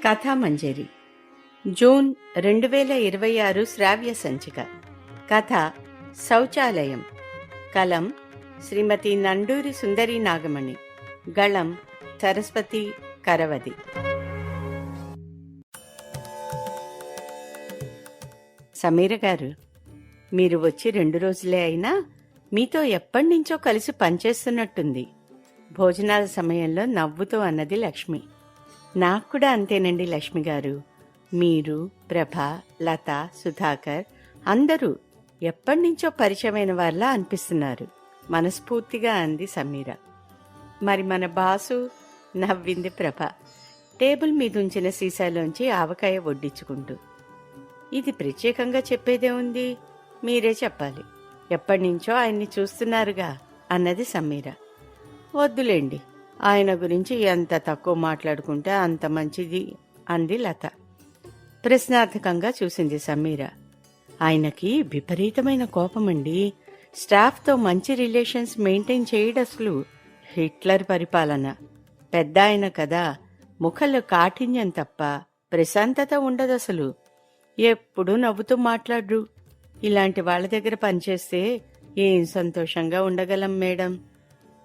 కథామంజరి June 2026 శ్రావ్య సంచిక. కథ శౌచాలయం. కలం శ్రీమతి నండూరి సుందరి నాగమణి. గళం సరస్వతి కరవది. సమీర గారు, మీరు వచ్చి 2 రోజులే అయినా మీతో ఎప్పటినుంచో కలిసి పనిచేస్తున్నట్టుంది. భోజనాల సమయంలో నవ్వుతూ అన్నది లక్ష్మి. నాకు కూడా అంతేనండి లక్ష్మి గారు. మీరు, ప్రభ, లత, సుధాకర్ అందరూ ఎప్పటినుంచో పరిచయమైన వాళ్ళ అనిపిస్తున్నారు మనస్ఫూర్తిగా అంది సమీర. మరి మన బాసు? నవ్వింది ప్రభ టేబుల్ మీద ఉంచిన సీసాలోంచి ఆవకాయ వడ్డించుకుంటూ. ఇది ప్రత్యేకంగా చెప్పేదే ఉంది, మీరే చెప్పాలి. ఎప్పటినుంచో ఆయన్ని చూస్తున్నారుగా అన్నది సమీర. వద్దులేండి, ఆయన గురించి ఎంత తక్కువ మాట్లాడుకుంటే అంత మంచిది అంది లత. ప్రశ్నార్థకంగా చూసింది సమీర. ఆయనకి విపరీతమైన కోపమండి. స్టాఫ్తో మంచి రిలేషన్స్ మెయింటైన్ చేయడసలు హిట్లర్ పరిపాలన. పెద్ద ఆయన కదా, ముఖంలో కాఠిన్యం తప్ప ప్రశాంతత ఉండదసలు. ఎప్పుడూ నవ్వుతూ మాట్లాడ్రు. ఇలాంటి వాళ్ళ దగ్గర పనిచేస్తే ఏం సంతోషంగా ఉండగలం మేడం.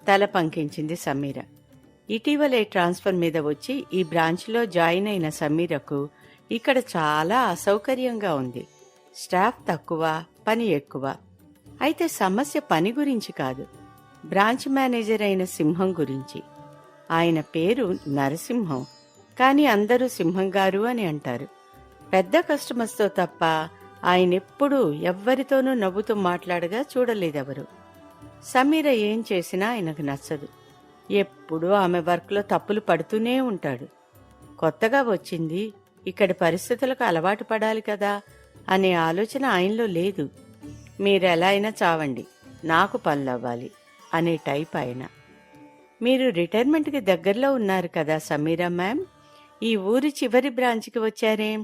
తల పంకించింది సమీర. ఇటీవలే ట్రాన్స్ఫర్ మీద వచ్చి ఈ బ్రాంచ్లో జాయిన్ అయిన సమీరకు ఇక్కడ చాలా అసౌకర్యంగా ఉంది. స్టాఫ్ తక్కువ, పని ఎక్కువ. అయితే సమస్య పని గురించి కాదు, బ్రాంచ్ మేనేజర్ అయిన సింహం గురించి. ఆయన పేరు నరసింహం, కానీ అందరూ సింహం గారు అని అంటారు. పెద్ద కస్టమర్స్తో తప్ప ఆయనెప్పుడూ ఎవ్వరితోనూ నవ్వుతూ మాట్లాడగా చూడలేదెవరు. సమీర ఏం చేసినా ఆయనకు నచ్చదు. ఎప్పుడూ ఆమె వర్క్లో తప్పులు పడుతూనే ఉంటాడు. కొత్తగా వచ్చింది, ఇక్కడి పరిస్థితులకు అలవాటు పడాలి కదా అనే ఆలోచన ఆయనలో లేదు. మీరెలా అయినా చావండి, నాకు పనులవ్వాలి అనే టైప్ ఆయన. మీరు రిటైర్మెంట్కి దగ్గరలో ఉన్నారు కదా సమీరా మ్యామ్, ఈ ఊరి చివరి బ్రాంచ్కి వచ్చారేం?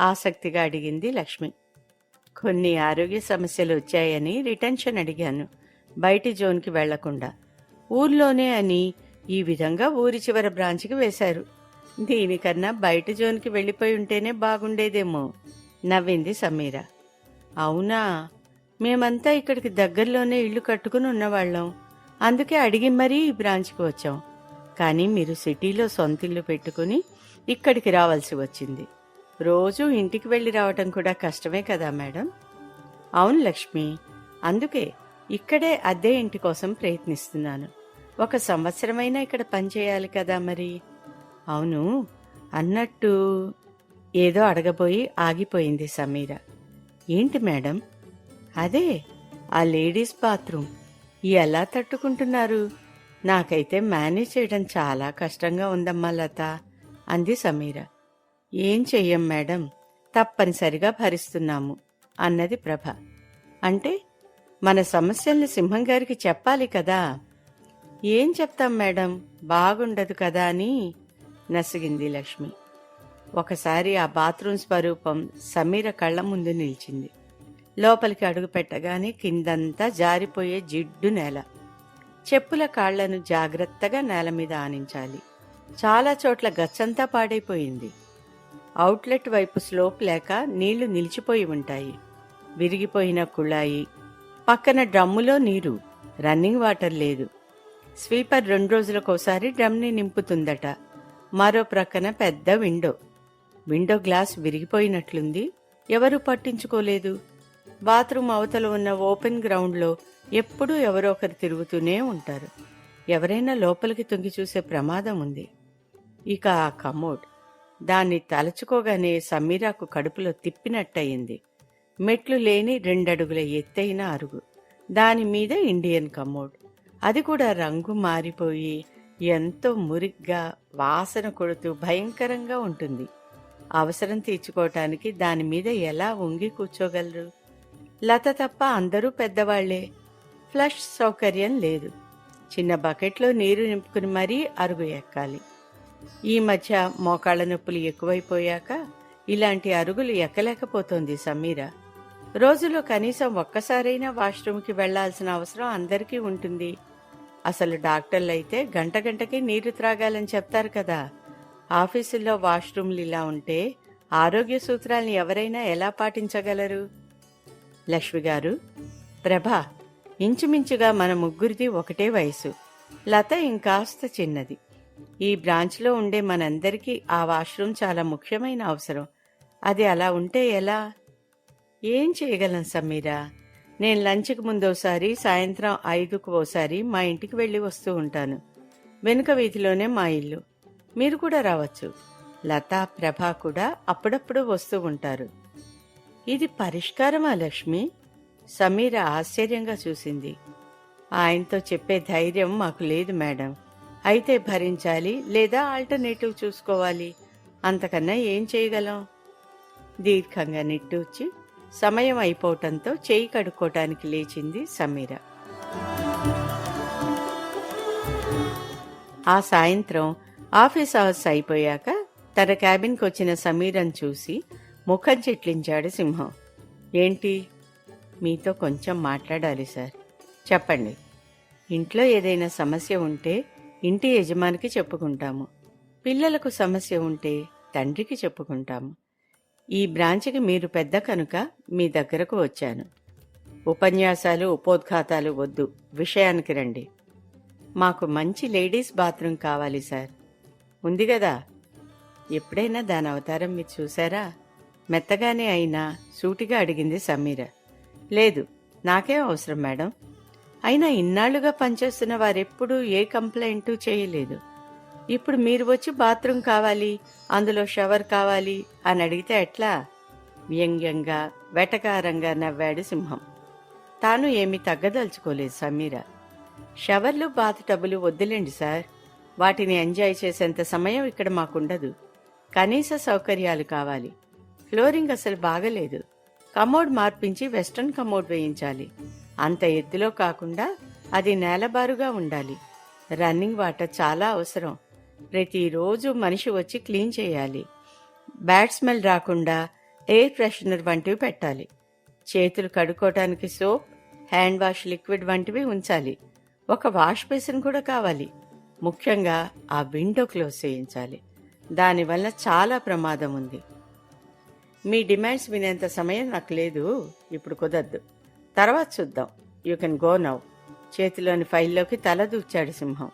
ఆసక్తిగా అడిగింది లక్ష్మి. కొన్ని ఆరోగ్య సమస్యలు వచ్చాయని రిటెన్షన్ అడిగాను, బయటి జోన్కి వెళ్లకుండా. ఊర్లోనే అని ఈ విధంగా ఊరి చివర బ్రాంచ్కి వేశారు. దీనికన్నా బయట జోన్కి వెళ్ళిపోయి ఉంటేనే బాగుండేదేమో నవ్వింది సమీర. అవునా, మేమంతా ఇక్కడికి దగ్గరలోనే ఇల్లు కట్టుకుని ఉన్నవాళ్ళం, అందుకే అడిగి మరీ ఈ బ్రాంచ్కి వచ్చాం. కానీ మీరు సిటీలో సొంతిల్లు పెట్టుకుని ఇక్కడికి రావాల్సి వచ్చింది. రోజూ ఇంటికి వెళ్ళి రావటం కూడా కష్టమే కదా మేడం? అవును లక్ష్మి, అందుకే ఇక్కడే అద్దె ఇంటి కోసం ప్రయత్నిస్తున్నాను. 1 సంవత్సరమైనా ఇక్కడ పనిచేయాలి కదా మరి. అవును, అన్నట్టు ఏదో అడగబోయి ఆగిపోయింది సమీర. ఏంటి మేడం? అదే ఆ లేడీస్ బాత్రూమ్ ఎలా తట్టుకుంటున్నారు? నాకైతే మేనేజ్ చేయడం చాలా కష్టంగా ఉందమ్మా లత అంది సమీర. ఏం చెయ్యం మేడం, తప్పనిసరిగా భరిస్తున్నాము అన్నది ప్రభ. అంటే మన సమస్యల్ని సింహం గారికి చెప్పాలి కదా. ఏం చెప్తాం మేడం, బాగుండదు కదా అని నసిగింది లక్ష్మి. ఒకసారి ఆ బాత్రూమ్ స్వరూపం సమీర కళ్ల ముందు నిలిచింది. లోపలికి అడుగు పెట్టగానే కిందంతా జారిపోయే జిడ్డు నేల. చెప్పుల కాళ్లను జాగ్రత్తగా నేల మీద ఆనించాలి. చాలా చోట్ల గచ్చంతా పాడైపోయింది. అవుట్లెట్ వైపు స్లోప్ లేక నీళ్లు నిలిచిపోయి ఉంటాయి. విరిగిపోయిన కుళాయి, పక్కన డ్రమ్ములో నీరు, రన్నింగ్ వాటర్ లేదు. స్వీపర్ 2 రోజులకోసారి డ్రమ్ని నింపుతుందట. మరో ప్రక్కన పెద్ద విండో గ్లాస్ విరిగిపోయినట్లుంది, ఎవరూ పట్టించుకోలేదు. బాత్రూమ్ అవతల ఉన్న ఓపెన్ గ్రౌండ్లో ఎప్పుడూ ఎవరో ఒకరు తిరుగుతూనే ఉంటారు. ఎవరైనా లోపలికి తొంగి చూసే ప్రమాదం ఉంది. ఇక ఆ కమోడ్, దాన్ని తలచుకోగానే సమీరాకు కడుపులో తిప్పినట్టయింది. మెట్లు లేని 2 అడుగుల ఎత్తైన అరుగు, దానిమీద ఇండియన్ కమోడ్. అది కూడా రంగు మారిపోయి ఎంతో మురిగ్గా వాసన కొడుతూ భయంకరంగా ఉంటుంది. అవసరం తీర్చుకోవటానికి దానిమీద ఎలా వంగి కూర్చోగలరు? లత తప్ప అందరూ పెద్దవాళ్లే. ఫ్లష్ సౌకర్యం లేదు. చిన్న బకెట్లో నీరు నింపుకుని మరీ అరుగు ఎక్కాలి. ఈ మధ్య మోకాళ్ల నొప్పులు ఎక్కువైపోయాక ఇలాంటి అరుగులు ఎక్కలేకపోతోంది సమీర. రోజులో కనీసం ఒక్కసారైనా వాష్రూమ్కి వెళ్లాల్సిన అవసరం అందరికీ ఉంటుంది. అసలు డాక్టర్లైతే గంటకి నీరు త్రాగాలని చెప్తారు కదా. ఆఫీసుల్లో వాష్రూమ్లు ఇలా ఉంటే ఆరోగ్య సూత్రాల్ని ఎవరైనా ఎలా పాటించగలరు? లక్ష్మి గారు, ప్రభ ఇంచుమించుగా మన ముగ్గురిది ఒకటే వయసు. లత ఇంకాస్త చిన్నది. ఈ బ్రాంచ్లో ఉండే మనందరికీ ఆ వాష్రూమ్ చాలా ముఖ్యమైన అవసరం. అది అలా ఉంటే ఎలా? ఏం చేయగలం సమీరా? నేను లంచ్కి ముందోసారి, సాయంత్రం 5కు ఓసారి మా ఇంటికి వెళ్ళి వస్తూ ఉంటాను. వెనుక వీధిలోనే మా ఇల్లు. మీరు కూడా రావచ్చు. లతా, ప్రభ కూడా అప్పుడప్పుడు వస్తూ ఉంటారు. ఇది పరిష్కారమా లక్ష్మి? సమీర ఆశ్చర్యంగా చూసింది. ఆయనతో చెప్పే ధైర్యం మాకు లేదు మేడం. అయితే భరించాలి, లేదా ఆల్టర్నేటివ్ చూసుకోవాలి. అంతకన్నా ఏం చేయగలం? దీర్ఘంగా నిట్టూర్చి సమయం అయిపోవటంతో చేయి కడుక్కోటానికి లేచింది సమీర. ఆ సాయంత్రం ఆఫీస్ అవర్స్ అయిపోయాక తన క్యాబిన్కి వచ్చిన సమీరను చూసి ముఖం చిట్లించాడు సింహం. ఏంటి? మీతో కొంచెం మాట్లాడాలి సార్. చెప్పండి. ఇంట్లో ఏదైనా సమస్య ఉంటే ఇంటి యజమానికి చెప్పుకుంటాము. పిల్లలకు సమస్య ఉంటే తండ్రికి చెప్పుకుంటాము. ఈ బ్రాంచ్కి మీరు పెద్ద కనుక మీ దగ్గరకు వచ్చాను. ఉపన్యాసాలు, ఉపోద్ఘాతాలు వద్దు, విషయానికి రండి. మాకు మంచి లేడీస్ బాత్రూమ్ కావాలి సార్. ఉంది గదా? ఎప్పుడైనా దాని అవతారం మీరు చూసారా? మెత్తగానే అయినా సూటిగా అడిగింది సమీర. లేదు, నాకేం అవసరం మేడం. అయినా ఇన్నాళ్లుగా పనిచేస్తున్న వారెప్పుడూ ఏ కంప్లైంట్ చేయలేదు. ఇప్పుడు మీరు వచ్చి బాత్రూమ్ కావాలి, అందులో షవర్ కావాలి అని అడిగితే ఎట్లా? వ్యంగ్యంగా, వెటకారంగా నవ్వాడు సింహం. తాను ఏమీ తగ్గదలుచుకోలేదు సమీర. షవర్లు, బాత్ టబ్బులు వద్దులేండి సార్. వాటిని ఎంజాయ్ చేసేంత సమయం ఇక్కడ మాకుండదు. కనీస సౌకర్యాలు కావాలి. ఫ్లోరింగ్ అసలు బాగలేదు. కమోడ్ మార్పించి వెస్ట్రన్ కమోడ్ వేయించాలి. అంత ఎత్తులో కాకుండా అది నేలబారుగా ఉండాలి. రన్నింగ్ వాటర్ చాలా అవసరం. ప్రతిరోజు మనిషి వచ్చి క్లీన్ చేయాలి. బ్యాడ్ స్మెల్ రాకుండా ఎయిర్ ఫ్రెషనర్ వంటివి పెట్టాలి. చేతులు కడుక్కోవటానికి సోప్, హ్యాండ్ వాష్ లిక్విడ్ వంటివి ఉంచాలి. ఒక వాష్ బేసిన్ కూడా కావాలి. ముఖ్యంగా ఆ విండో క్లోజ్ చేయించాలి. దానివల్ల చాలా ప్రమాదం ఉంది. మీ డిమాండ్స్ వినేంత సమయం నాకు లేదు. ఇప్పుడు కుదరదు. తర్వాత చూద్దాం. You can go now. చేతిలోని ఫైల్లోకి తల దూర్చాడు సింహం.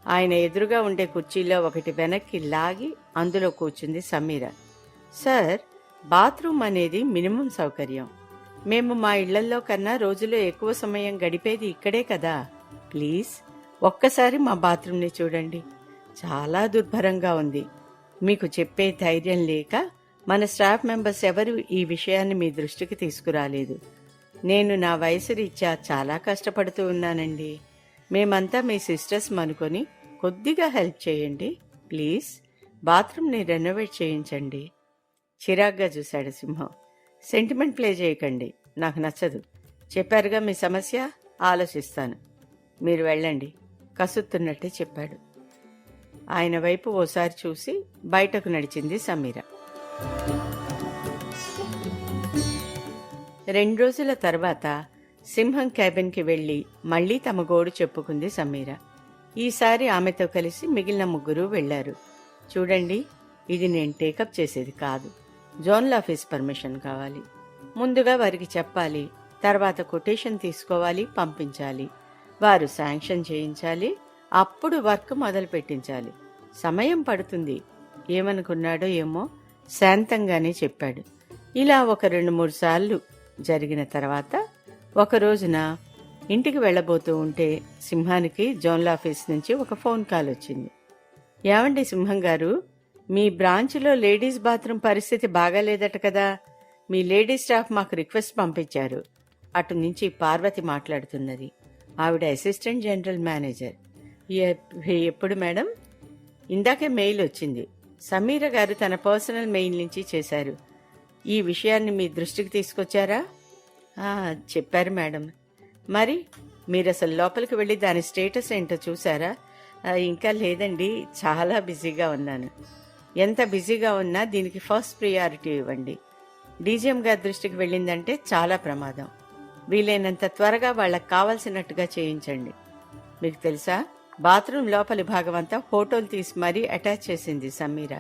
ఆయన ఎదురుగా ఉండే కుర్చీలో ఒకటి వెనక్కి లాగి అందులో కూర్చుంది సమీర. సార్, బాత్రూమ్ అనేది మినిమం సౌకర్యం. మేము మా ఇళ్లల్లో కన్నా రోజులో ఎక్కువ సమయం గడిపేది ఇక్కడే కదా. ప్లీజ్ ఒక్కసారి మా బాత్రూమ్ని చూడండి. చాలా దుర్భరంగా ఉంది. మీకు చెప్పే ధైర్యం లేక మన స్టాఫ్ మెంబర్స్ ఎవరు ఈ విషయాన్ని మీ దృష్టికి తీసుకురాలేదు. నేను నా వయసు రీత్యా చాలా కష్టపడుతూ ఉన్నానండి. మేమంతా మీ సిస్టర్స్ అనుకొని కొద్దిగా హెల్ప్ చేయండి ప్లీజ్. బాత్రూమ్ని రెనోవేట్ చేయించండి. చిరాగ్గా చూశాడు సింహం. సెంటిమెంట్ ప్లే చేయకండి, నాకు నచ్చదు. చెప్పారుగా మీ సమస్య, ఆలోచిస్తాను. మీరు వెళ్ళండి, కసుతున్నట్టే చెప్పాడు. ఆయన వైపు ఓసారి చూసి బయటకు నడిచింది సమీర. 2 రోజుల తర్వాత సింహం క్యాబిన్కి వెళ్లి మళ్లీ తమ గోడు చెప్పుకుంది సమీర. ఈసారి ఆమెతో కలిసి మిగిలిన ముగ్గురు వెళ్లారు. చూడండి, ఇది నేను టేకప్ చేసేది కాదు. జోనల్ ఆఫీస్ పర్మిషన్ కావాలి. ముందుగా వారికి చెప్పాలి. తర్వాత కొటేషన్ తీసుకోవాలి, పంపించాలి. వారు శాంక్షన్ చేయించాలి. అప్పుడు వర్క్ మొదలు పెట్టించాలి. సమయం పడుతుంది. ఏమనుకున్నాడో ఏమో శాంతంగానే చెప్పాడు. ఇలా ఒక 2-3 సార్లు జరిగిన తర్వాత ఒక రోజున ఇంటికి వెళ్లబోతూ ఉంటే సింహానికి జోనల్ ఆఫీస్ నుంచి ఒక ఫోన్ కాల్ వచ్చింది. ఏమండి సింహం గారు, మీ బ్రాంచ్లో లేడీస్ బాత్రూమ్ పరిస్థితి బాగాలేదట కదా. మీ లేడీస్ స్టాఫ్ మాకు రిక్వెస్ట్ పంపించారు. అటు నుంచి పార్వతి మాట్లాడుతున్నది. ఆవిడ అసిస్టెంట్ జనరల్ మేనేజర్. ఎప్పుడు మేడం? ఇందాకే మెయిల్ వచ్చింది. సమీర గారు తన పర్సనల్ మెయిల్ నుంచి చేశారు. ఈ విషయాన్ని మీ దృష్టికి తీసుకొచ్చారా? చెప్పారు మేడం. మరి మీరు అసలు లోపలికి వెళ్ళి దాని స్టేటస్ ఏంటో చూసారా? ఇంకా లేదండి, చాలా బిజీగా ఉన్నాను. ఎంత బిజీగా ఉన్నా దీనికి ఫస్ట్ ప్రియారిటీ ఇవ్వండి. డీజీఎం గారి దృష్టికి వెళ్ళిందంటే చాలా ప్రమాదం. వీలైనంత త్వరగా వాళ్ళకి కావాల్సినట్టుగా చేయించండి. మీకు తెలుసా, బాత్రూమ్ లోపలి భాగం అంతా ఫోటోలు తీసి మరీ అటాచ్ చేసింది సమీర.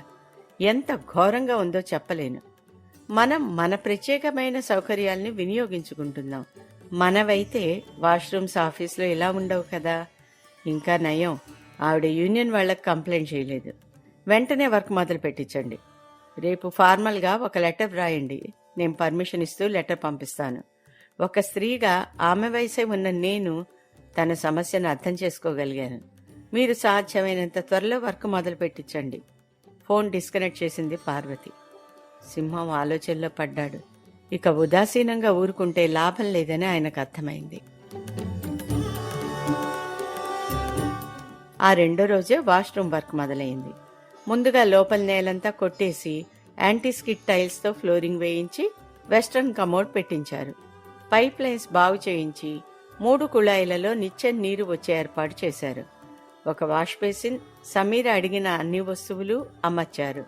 ఎంత ఘోరంగా ఉందో చెప్పలేను. మనం మన ప్రత్యేకమైన సౌకర్యాల్ని వినియోగించుకుంటున్నాం. మనవైతే వాష్రూమ్స్ ఆఫీస్లో ఇలా ఉండవు కదా. ఇంకా నయం, ఆవిడ యూనియన్ వాళ్లకు కంప్లైంట్ చేయలేదు. వెంటనే వర్క్ మొదలు పెట్టించండి. రేపు ఫార్మల్గా ఒక లెటర్ రాయండి. నేను పర్మిషన్ ఇస్తూ లెటర్ పంపిస్తాను. ఒక స్త్రీగా ఆమె వయసే ఉన్న నేను తన సమస్యను అర్థం చేసుకోగలిగాను. మీరు సాధ్యమైనంత త్వరలో వర్క్ మొదలు పెట్టించండి. ఫోన్ డిస్కనెక్ట్ చేసింది పార్వతి. సింహం ఆలోచనలో పడ్డాడు. ఇక ఉదాసీనంగా ఊరుకుంటే లాభం లేదని ఆయనకు అర్థమైంది. ఆ రెండో రోజే వాష్రూమ్ వర్క్ మొదలైంది. ముందుగా లోపల నేలంతా కొట్టేసి యాంటీస్కిడ్ టైల్స్తో ఫ్లోరింగ్ వేయించి వెస్ట్రన్ కమోడ్ పెట్టించారు. పైప్ లైన్స్ బాగు చేయించి 3 కుళాయిలలో నిత్యం నీరు వచ్చే ఏర్పాటు చేశారు. ఒక వాష్ బేసిన్, సమీర అడిగిన అన్ని వస్తువులు అమర్చారు.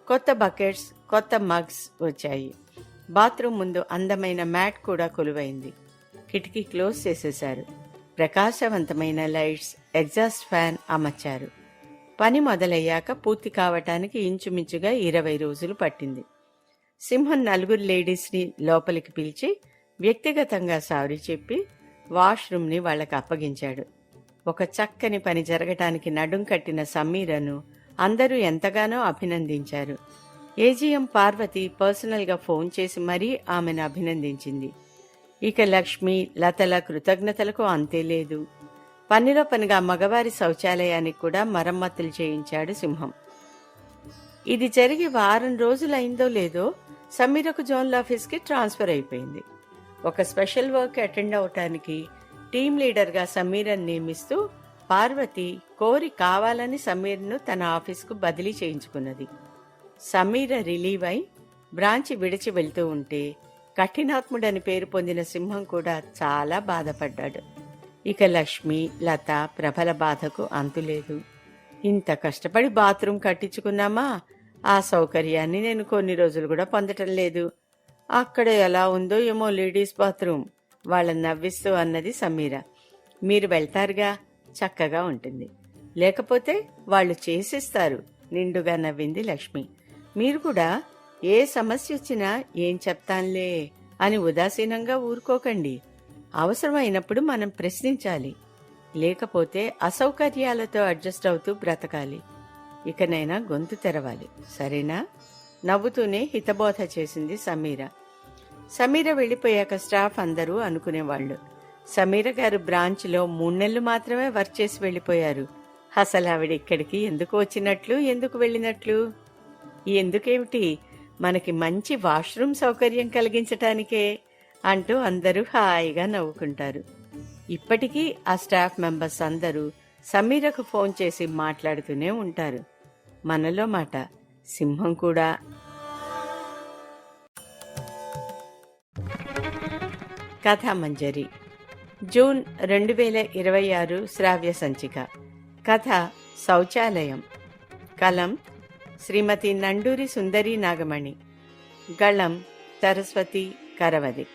కొత్త బకెట్స్, కొత్త మగ్స్ వచ్చాయి. బాత్రూమ్ ముందు అందమైన మ్యాట్ కూడా కొలువైంది. కిటికీ క్లోజ్ చేసేశారు. ప్రకాశవంతమైన లైట్స్, ఎగ్జాస్ట్ ఫ్యాన్ అమర్చారు. పని మొదలయ్యాక పూర్తి కావటానికి ఇంచుమించుగా 20 రోజులు పట్టింది. సింహం 4 లేడీస్ని లోపలికి పిలిచి వ్యక్తిగతంగా సారీ చెప్పి వాష్రూమ్ని వాళ్లకు అప్పగించాడు. ఒక చక్కని పని జరగటానికి నడుం కట్టిన సమీరను అందరూ ఎంతగానో అభినందించారు. ఏజీఎం పార్వతి పర్సనల్గా ఫోన్ చేసి మరీ ఆమెను అభినందించింది. ఇక లక్ష్మి, లతల కృతజ్ఞతలకు అంతే లేదు. పనిలో పనిగా మగవారి శౌచాలయానికి కూడా మరమ్మతులు చేయించాడు సింహం. ఇది జరిగి వారం రోజులైందో లేదో సమీరకు జోనల్ ఆఫీస్కి ట్రాన్స్ఫర్ అయిపోయింది. ఒక స్పెషల్ వర్క్ అటెండ్ అవటానికి టీం లీడర్గా సమీరను నియమిస్తూ పార్వతి కోరి కావాలని సమీర్ను తన ఆఫీస్కు బదిలీ చేయించుకున్నది. సమీర రిలీవ్ అయి బ్రాంచి విడిచి వెళ్తూ ఉంటే కఠినాత్ముడని పేరు పొందిన సింహం కూడా చాలా బాధపడ్డాడు. ఇక లక్ష్మి, లత, ప్రభల బాధకు అంతులేదు. ఇంత కష్టపడి బాత్రూమ్ కట్టించుకున్నామా, ఆ సౌకర్యాన్ని నేను కొన్ని రోజులు కూడా పొందటం లేదు. అక్కడ ఎలా ఉందో ఏమో లేడీస్ బాత్రూమ్, వాళ్ళని నవ్విస్తూ అన్నది సమీర. మీరు వెళ్తారుగా, చక్కగా ఉంటుంది. లేకపోతే వాళ్ళు చేసిస్తారు, నిండుగా నవ్వింది లక్ష్మి. మీరు కూడా ఏ సమస్య వచ్చినా ఏం చెప్తాన్లే అని ఉదాసీనంగా ఊరుకోకండి. అవసరమైనప్పుడు మనం ప్రశ్నించాలి. లేకపోతే అసౌకర్యాలతో అడ్జస్ట్ అవుతూ బ్రతకాలి. ఇకనైనా గొంతు తెరవాలి, సరేనా? నవ్వుతూనే హితబోధ చేసింది సమీర. సమీర వెళ్ళిపోయాక స్టాఫ్ అందరూ అనుకునేవాళ్లు, సమీర గారు బ్రాంచ్లో 3 నెలలు మాత్రమే వర్క్ చేసి వెళ్ళిపోయారు. అసలు ఆవిడ ఇక్కడికి ఎందుకు వచ్చినట్లు, ఎందుకు వెళ్ళినట్లు? ఎందుకేమిటి, మనకి మంచి వాష్రూమ్ సౌకర్యం కలిగించటానికే అంటూ అందరూ హాయిగా నవ్వుకుంటారు. ఇప్పటికీ ఆ స్టాఫ్ మెంబర్స్ అందరూ సమీరకు ఫోన్ చేసి మాట్లాడుతూనే ఉంటారు. మనలో మాట సింహం కూడా. కథామంజరి, జూన్ 2026 శ్రావ్య సంచిక. కథ శౌచాలయం. కలం శ్రీమతి నండూరి సుందరీ నాగమణి. గళం సరస్వతి కరవది.